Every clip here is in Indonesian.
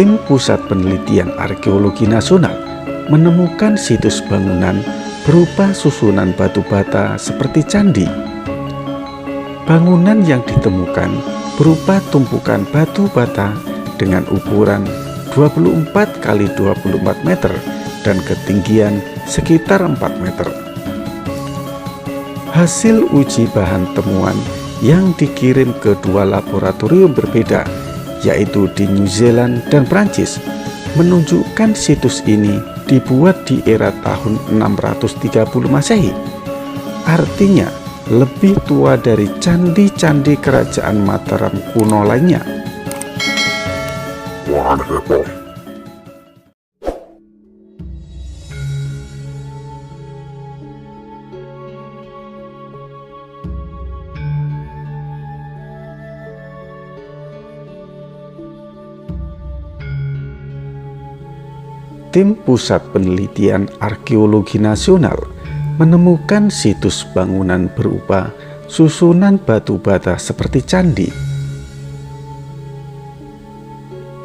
Tim Pusat Penelitian Arkeologi Nasional menemukan situs bangunan berupa susunan batu bata seperti candi. Bangunan yang ditemukan berupa tumpukan batu bata dengan ukuran 24 kali 24 meter dan ketinggian sekitar 4 meter. Hasil uji bahan temuan yang dikirim ke dua laboratorium berbeda, yaitu di New Zealand dan Prancis, menunjukkan situs ini dibuat di era tahun 630 Masehi. Artinya lebih tua dari candi-candi kerajaan Mataram kuno lainnya. Tim Pusat Penelitian Arkeologi Nasional menemukan situs bangunan berupa susunan batu bata seperti candi.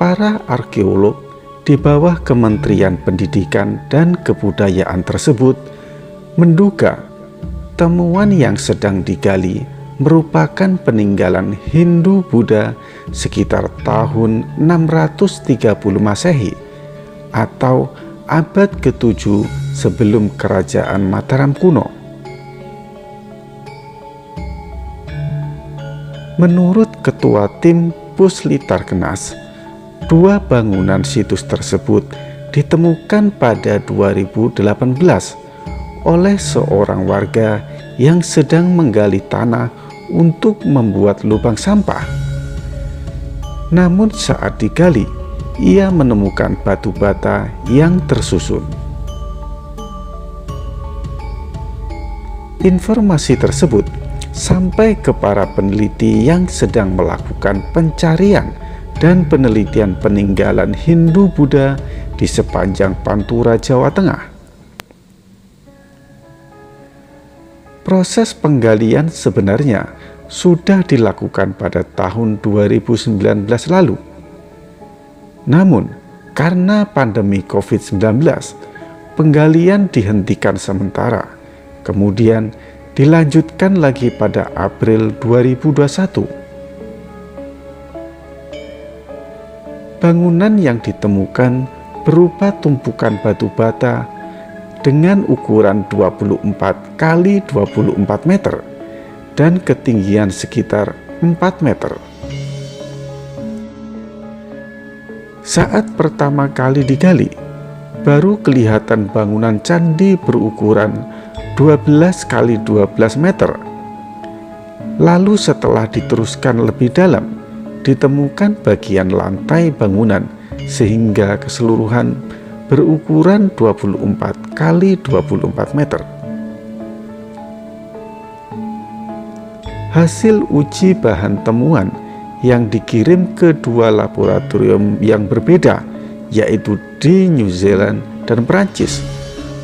Para arkeolog di bawah Kementerian Pendidikan dan Kebudayaan tersebut menduga temuan yang sedang digali merupakan peninggalan Hindu-Buddha sekitar tahun 630 Masehi atau abad ke-7 sebelum kerajaan Mataram kuno. Menurut Ketua Tim Puslitarkenas, dua bangunan situs tersebut ditemukan pada 2018 oleh seorang warga yang sedang menggali tanah untuk membuat lubang sampah. Namun saat digali, ia menemukan batu bata yang tersusun. Informasi tersebut sampai ke para peneliti yang sedang melakukan pencarian dan penelitian peninggalan Hindu-Buddha di sepanjang Pantura, Jawa Tengah. Proses penggalian sebenarnya sudah dilakukan pada tahun 2019 lalu. Namun, karena pandemi COVID-19, penggalian dihentikan sementara, kemudian dilanjutkan lagi pada April 2021. Bangunan yang ditemukan berupa tumpukan batu bata dengan ukuran 24 kali 24 meter dan ketinggian sekitar 4 meter. Saat pertama kali digali, baru kelihatan bangunan candi berukuran 12 kali 12 meter. Lalu setelah diteruskan lebih dalam, ditemukan bagian lantai bangunan sehingga keseluruhan berukuran 24 kali 24 meter. Hasil uji bahan temuan yang dikirim ke dua laboratorium yang berbeda, yaitu di New Zealand dan Prancis,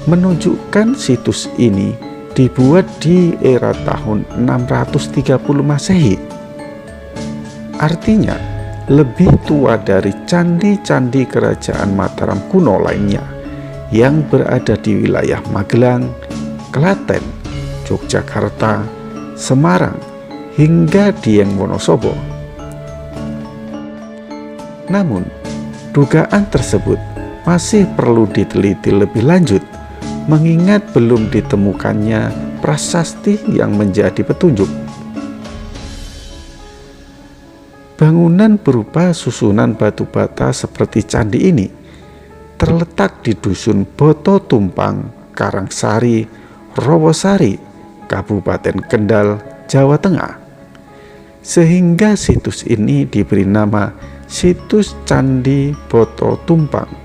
menunjukkan situs ini dibuat di era tahun 630 Masehi. Artinya lebih tua dari candi-candi kerajaan Mataram kuno lainnya yang berada di wilayah Magelang, Klaten, Yogyakarta, Semarang, hingga Dieng Wonosobo. Namun, dugaan tersebut masih perlu diteliti lebih lanjut, mengingat belum ditemukannya prasasti yang menjadi petunjuk. Bangunan berupa susunan batu bata seperti candi ini terletak di Dusun Boto Tumpang, Karangsari, Rawasari, Kabupaten Kendal, Jawa Tengah. Sehingga situs ini diberi nama Situs Candi Boto Tumpang.